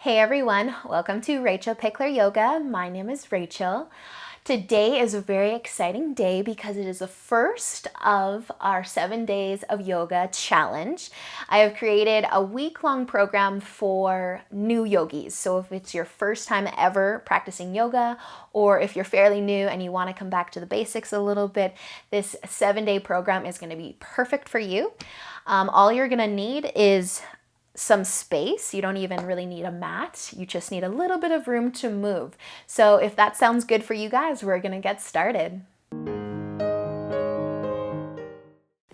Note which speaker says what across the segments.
Speaker 1: Hey everyone, welcome to Rachel Pichler Yoga. My name is Rachel. Today is a very exciting day because it is the first of our 7 days of yoga challenge. I have created a week-long program for new yogis. So if it's your first time ever practicing yoga, or if you're fairly new and you want to come back to the basics a little bit, this 7-day program is going to be perfect for you. All you're going to need is some space. You don't even really need a mat. You just need a little bit of room to move. So if that sounds good for you guys, we're gonna get started.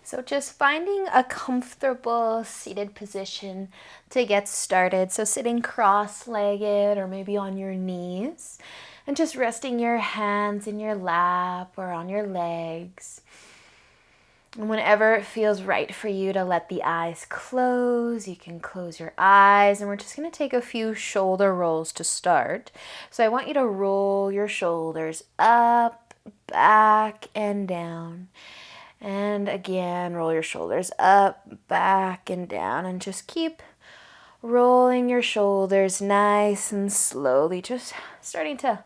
Speaker 1: So just finding a comfortable seated position to get started. So sitting cross-legged or maybe on your knees and just resting your hands in your lap or on your legs. And whenever it feels right for you to let the eyes close, you can close your eyes. And we're just going to take a few shoulder rolls to start. So I want you to roll your shoulders up, back, and down. And again, roll your shoulders up, back, and down. And just keep rolling your shoulders nice and slowly, just starting to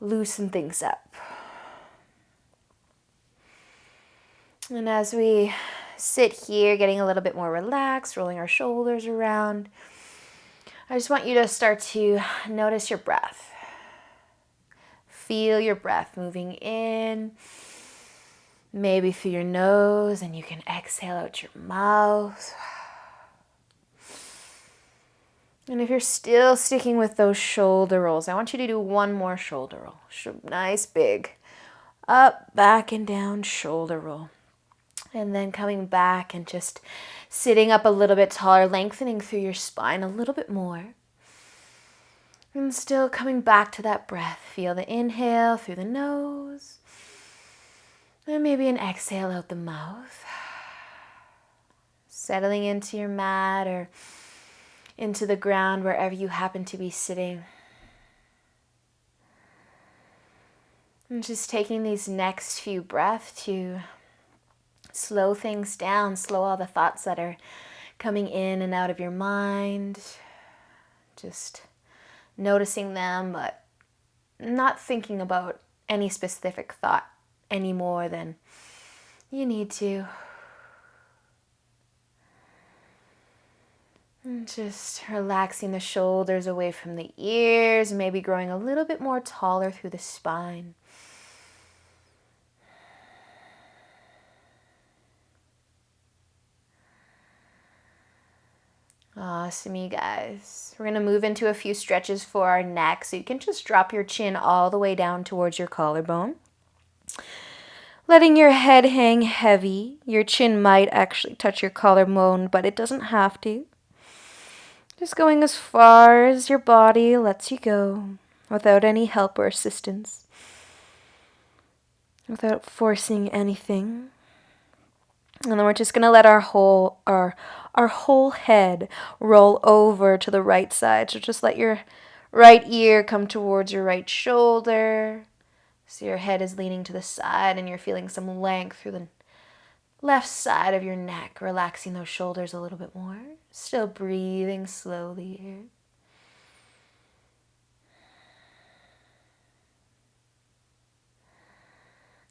Speaker 1: loosen things up. And as we sit here, getting a little bit more relaxed, rolling our shoulders around, I just want you to start to notice your breath. Feel your breath moving in, maybe through your nose, and you can exhale out your mouth. And if you're still sticking with those shoulder rolls, I want you to do one more shoulder roll. Nice, big. Up, back, and down, shoulder roll. And then coming back and just sitting up a little bit taller, lengthening through your spine a little bit more. And still coming back to that breath. Feel the inhale through the nose. And maybe an exhale out the mouth. Settling into your mat or into the ground wherever you happen to be sitting. And just taking these next few breaths to slow things down, slow all the thoughts that are coming in and out of your mind. Just noticing them, but not thinking about any specific thought any more than you need to. And just relaxing the shoulders away from the ears, maybe growing a little bit more taller through the spine. Awesome, you guys. We're going to move into a few stretches for our neck. So you can just drop your chin all the way down towards your collarbone. Letting your head hang heavy. Your chin might actually touch your collarbone, but it doesn't have to. Just going as far as your body lets you go without any help or assistance. Without forcing anything. And then we're just going to let our whole head roll over to the right side. So just let your right ear come towards your right shoulder. So your head is leaning to the side and you're feeling some length through the left side of your neck, relaxing those shoulders a little bit more. Still breathing slowly here.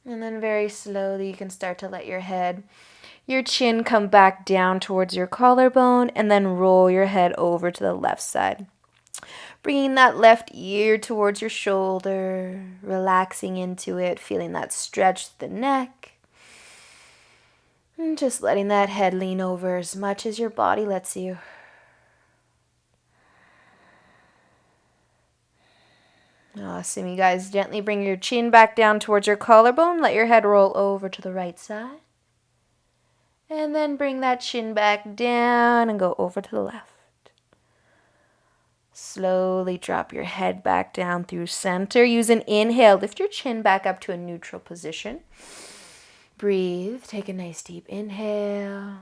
Speaker 1: And then very slowly you can start to let your chin come back down towards your collarbone and then roll your head over to the left side. Bringing that left ear towards your shoulder, relaxing into it, feeling that stretch to the neck. And just letting that head lean over as much as your body lets you. Awesome, you guys. Gently bring your chin back down towards your collarbone. Let your head roll over to the right side. And then bring that chin back down and go over to the left. Slowly drop your head back down through center. Use an inhale. Lift your chin back up to a neutral position. Breathe. Take a nice deep inhale.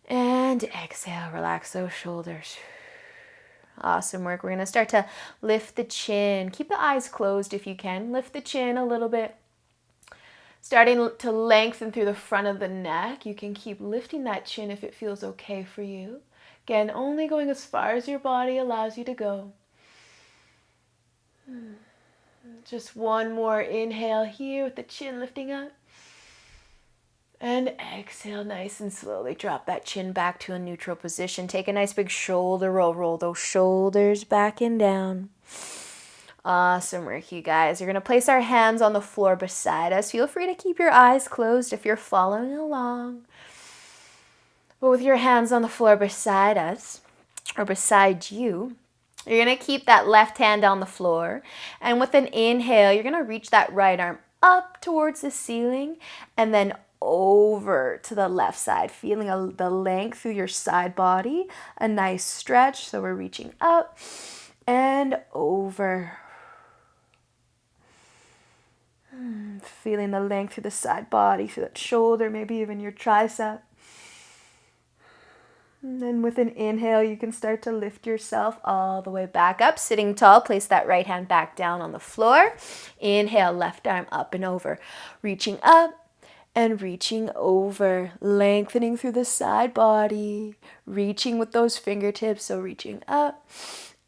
Speaker 1: And exhale. Relax those shoulders. Awesome work. We're going to start to lift the chin. Keep the eyes closed if you can. Lift the chin a little bit. Starting to lengthen through the front of the neck. You can keep lifting that chin if it feels okay for you. Again, only going as far as your body allows you to go. Just one more inhale here with the chin lifting up. And exhale, nice and slowly drop that chin back to a neutral position. Take a nice big shoulder roll. Roll those shoulders back and down. Awesome work, you guys. You're going to place our hands on the floor beside us. Feel free to keep your eyes closed if you're following along. But with your hands on the floor beside us, or beside you, you're going to keep that left hand on the floor. And with an inhale, you're going to reach that right arm up towards the ceiling and then over to the left side, feeling the length through your side body, a nice stretch. So we're reaching up and over. Feeling the length through the side body, through that shoulder, maybe even your tricep. And then with an inhale, you can start to lift yourself all the way back up. Sitting tall, place that right hand back down on the floor. Inhale, left arm up and over. Reaching up and reaching over. Lengthening through the side body. Reaching with those fingertips, so reaching up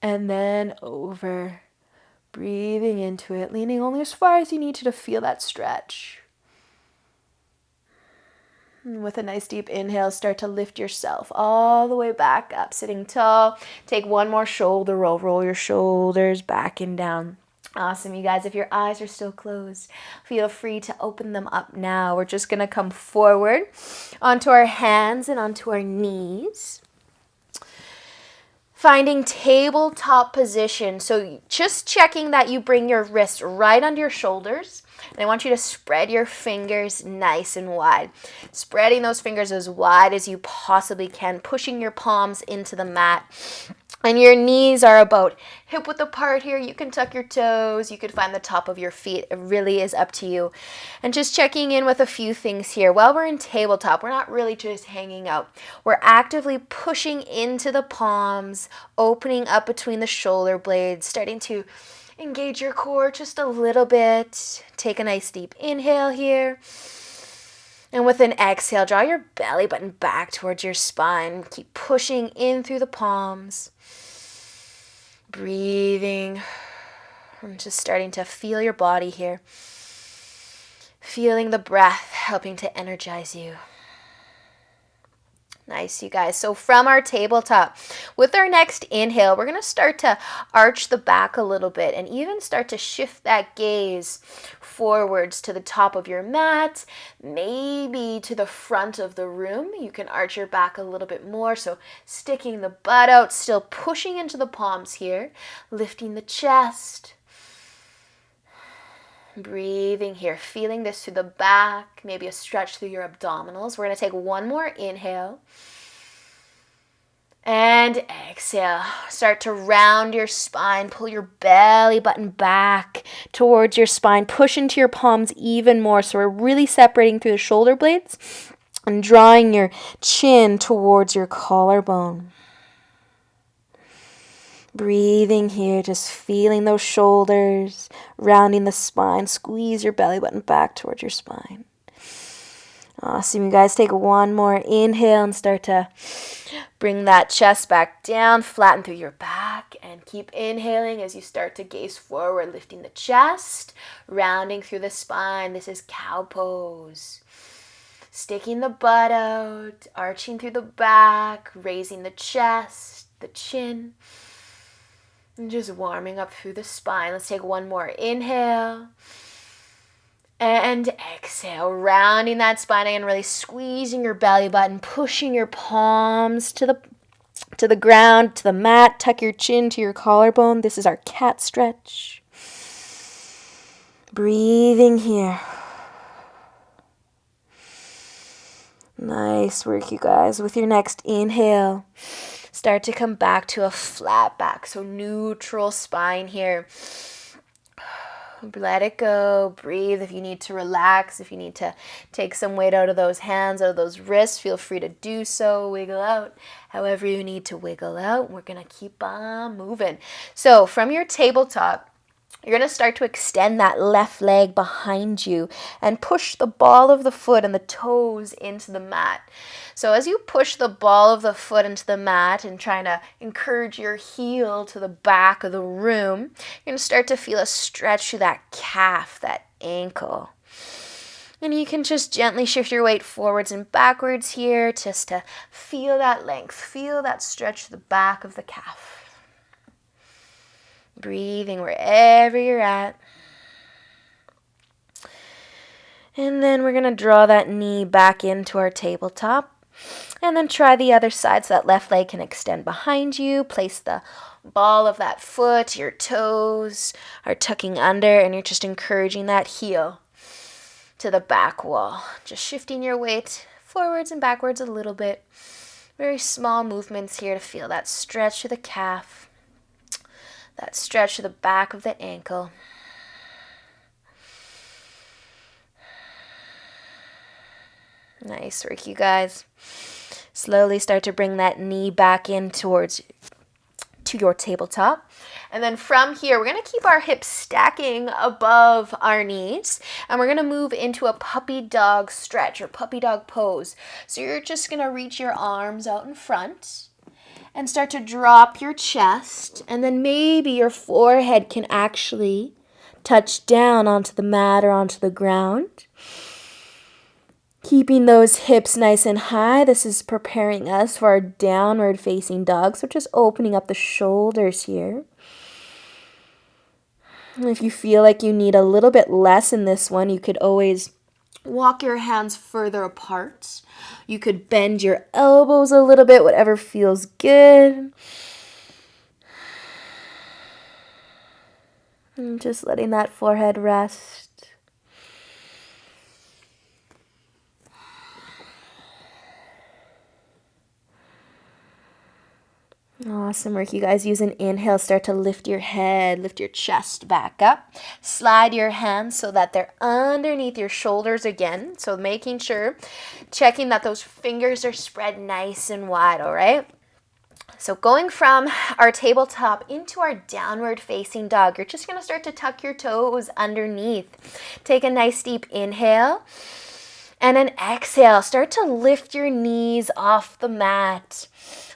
Speaker 1: and then over. Breathing into it, leaning only as far as you need to feel that stretch. And with a nice deep inhale, start to lift yourself all the way back up, sitting tall. Take one more shoulder roll. Roll your shoulders back and down. Awesome, you guys. If your eyes are still closed, feel free to open them up now. We're just going to come forward onto our hands and onto our knees. Finding tabletop position. So just checking that you bring your wrists right under your shoulders. And I want you to spread your fingers nice and wide. Spreading those fingers as wide as you possibly can, pushing your palms into the mat. And your knees are about hip width apart here. You can tuck your toes. You can find the top of your feet. It really is up to you. And just checking in with a few things here. While we're in tabletop, we're not really just hanging out. We're actively pushing into the palms, opening up between the shoulder blades, starting to engage your core just a little bit. Take a nice deep inhale here. And with an exhale, draw your belly button back towards your spine. Keep pushing in through the palms. Breathing. I'm just starting to feel your body here. Feeling the breath helping to energize you. Nice, you guys. So from our tabletop, with our next inhale, we're going to start to arch the back a little bit and even start to shift that gaze forwards to the top of your mat, maybe to the front of the room. You can arch your back a little bit more. So sticking the butt out, still pushing into the palms here, lifting the chest. Breathing here, feeling this through the back, maybe a stretch through your abdominals. We're going to take one more inhale. And exhale. Start to round your spine. Pull your belly button back towards your spine. Push into your palms even more. So we're really separating through the shoulder blades and drawing your chin towards your collarbone. Breathing here, just feeling those shoulders, rounding the spine. Squeeze your belly button back towards your spine. Awesome, you guys. Take one more inhale and start to bring that chest back down, flatten through your back, and keep inhaling as you start to gaze forward, lifting the chest, rounding through the spine. This is cow pose. Sticking the butt out, arching through the back, raising the chest, the chin. And just warming up through the spine. Let's take one more inhale. And exhale. Rounding that spine and really squeezing your belly button. Pushing your palms to the ground, to the mat. Tuck your chin to your collarbone. This is our cat stretch. Breathing here. Nice work, you guys. With your next inhale, start to come back to a flat back. So neutral spine here. Let it go. Breathe. If you need to relax, if you need to take some weight out of those hands, out of those wrists, feel free to do so. Wiggle out however you need to wiggle out. We're going to keep on moving. So from your tabletop, You're going to start to extend that left leg behind you and push the ball of the foot and the toes into the mat. So as you push the ball of the foot into the mat and trying to encourage your heel to the back of the room, you're going to start to feel a stretch through that calf, that ankle. And you can just gently shift your weight forwards and backwards here just to feel that length, feel that stretch to the back of the calf. Breathing wherever you're at. And then we're going to draw that knee back into our tabletop. And then try the other side so that left leg can extend behind you. Place the ball of that foot, your toes are tucking under, and you're just encouraging that heel to the back wall. Just shifting your weight forwards and backwards a little bit. Very small movements here to feel that stretch to the calf. That stretch to the back of the ankle. Nice work, you guys. Slowly start to bring that knee back in to your tabletop. And then from here, we're going to keep our hips stacking above our knees. And we're going to move into a puppy dog stretch or puppy dog pose. So you're just going to reach your arms out in front and start to drop your chest, and then maybe your forehead can actually touch down onto the mat or onto the ground. Keeping those hips nice and high. This is preparing us for our downward facing dog, so just opening up the shoulders here. And if you feel like you need a little bit less in this one, you could always walk your hands further apart. You could bend your elbows a little bit, whatever feels good. And just letting that forehead rest. Awesome work, you guys. Use an inhale. Start to lift your head, lift your chest back up. Slide your hands so that they're underneath your shoulders again. So making sure, checking that those fingers are spread nice and wide, all right? So going from our tabletop into our downward facing dog, you're just going to start to tuck your toes underneath. Take a nice deep inhale. And an exhale. Start to lift your knees off the mat.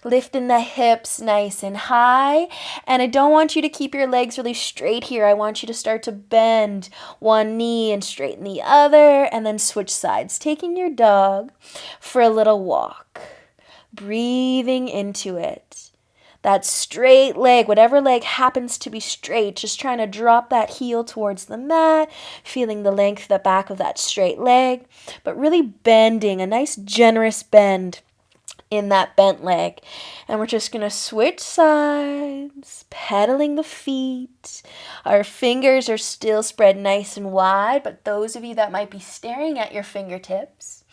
Speaker 1: Lifting the hips nice and high. And I don't want you to keep your legs really straight here. I want you to start to bend one knee and straighten the other. And then switch sides. Taking your dog for a little walk. Breathing into it. That straight leg, whatever leg happens to be straight, just trying to drop that heel towards the mat, feeling the length of the back of that straight leg, but really bending, a nice generous bend in that bent leg. And we're just going to switch sides, pedaling the feet. Our fingers are still spread nice and wide, but those of you that might be staring at your fingertips,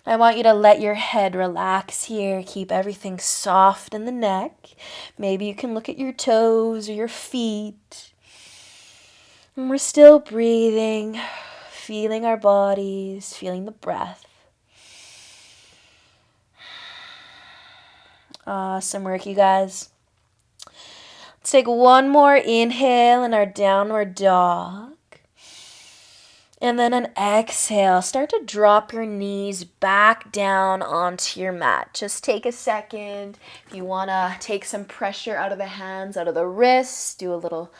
Speaker 1: I want you to let your head relax here. Keep everything soft in the neck. Maybe you can look at your toes or your feet. And we're still breathing, feeling our bodies, feeling the breath. Awesome work, you guys. Let's take one more inhale in our downward dog. And then an exhale. Start to drop your knees back down onto your mat. Just take a second. If you want to take some pressure out of the hands, out of the wrists, do a little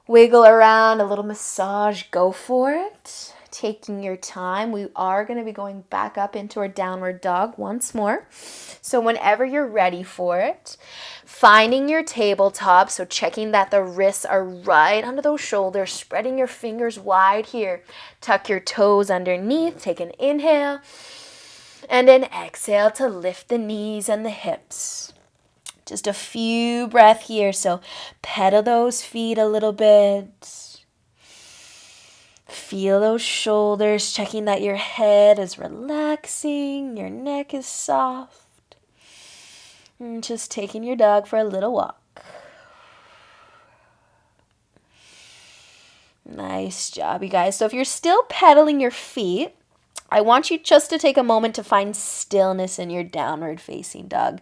Speaker 1: wiggle around, a little massage, go for it. Taking your time. We are going to be going back up into our downward dog once more. So whenever you're ready for it, finding your tabletop, so checking that the wrists are right under those shoulders, spreading your fingers wide here. Tuck your toes underneath, take an inhale, and an exhale to lift the knees and the hips. Just a few breaths here, so pedal those feet a little bit. Feel those shoulders, checking that your head is relaxing, your neck is soft. And just taking your dog for a little walk. Nice job, you guys. So if you're still pedaling your feet, I want you just to take a moment to find stillness in your downward facing dog.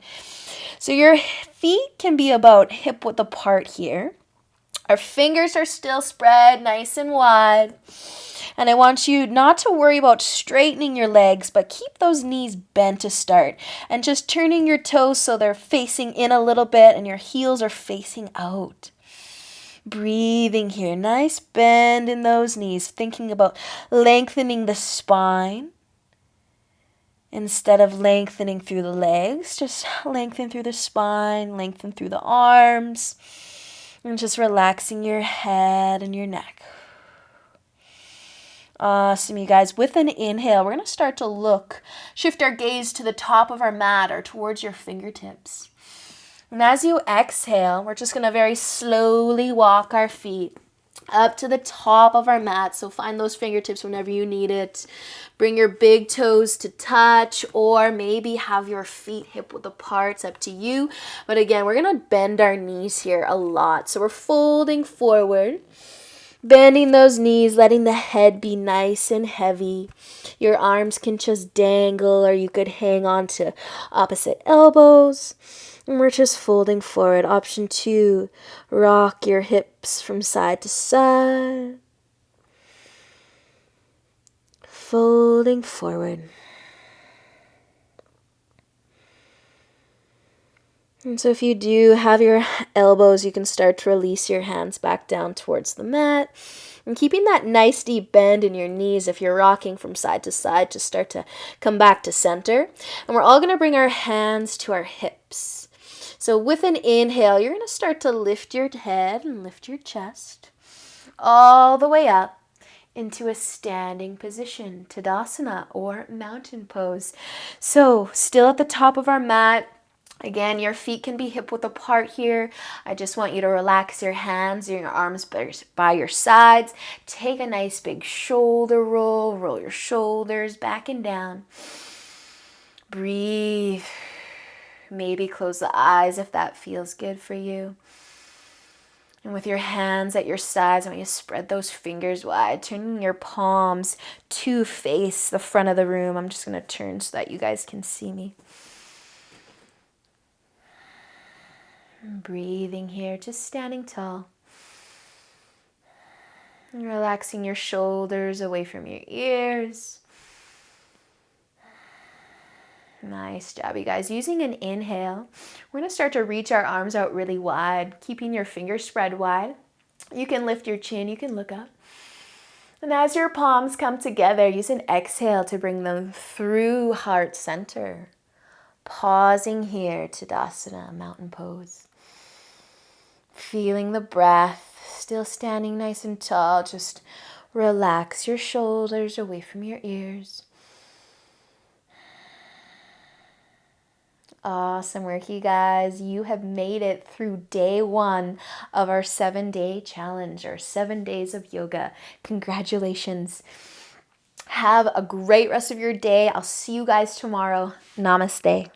Speaker 1: So your feet can be about hip width apart here. Our fingers are still spread nice and wide. And I want you not to worry about straightening your legs, but keep those knees bent to start. And just turning your toes so they're facing in a little bit and your heels are facing out. Breathing here. Nice bend in those knees. Thinking about lengthening the spine. Instead of lengthening through the legs, just lengthen through the spine, lengthen through the arms. And just relaxing your head and your neck. Awesome, you guys. With an inhale, we're going to start to shift our gaze to the top of our mat or towards your fingertips. And as you exhale, we're just going to very slowly walk our feet up to the top of our mat. So find those fingertips whenever you need it. Bring your big toes to touch, or maybe have your feet hip width apart. It's up to you. But again, we're going to bend our knees here a lot. So we're folding forward. Bending those knees, letting the head be nice and heavy. Your arms can just dangle, or you could hang on to opposite elbows. And we're just folding forward. Option 2, rock your hips from side to side. Folding forward. And so if you do have your elbows, you can start to release your hands back down towards the mat. And keeping that nice deep bend in your knees, if you're rocking from side to side, just start to come back to center. And we're all going to bring our hands to our hips. So with an inhale, you're going to start to lift your head and lift your chest all the way up into a standing position, Tadasana or mountain pose. So still at the top of our mat. Again, your feet can be hip width apart here. I just want you to relax your hands and your arms by your sides. Take a nice big shoulder roll. Roll your shoulders back and down. Breathe. Maybe close the eyes if that feels good for you. And with your hands at your sides, I want you to spread those fingers wide, turning your palms to face the front of the room. I'm just going to turn so that you guys can see me. Breathing here, just standing tall. And relaxing your shoulders away from your ears. Nice job, you guys. Using an inhale, we're going to start to reach our arms out really wide, keeping your fingers spread wide. You can lift your chin, you can look up. And as your palms come together, use an exhale to bring them through heart center. Pausing here, Tadasana, mountain pose. Feeling the breath, still standing nice and tall. Just relax your shoulders away from your ears. Awesome work, you guys. You have made it through day 1 of our 7-day challenge, or 7 days of yoga. Congratulations. Have a great rest of your day. I'll see you guys tomorrow. Namaste.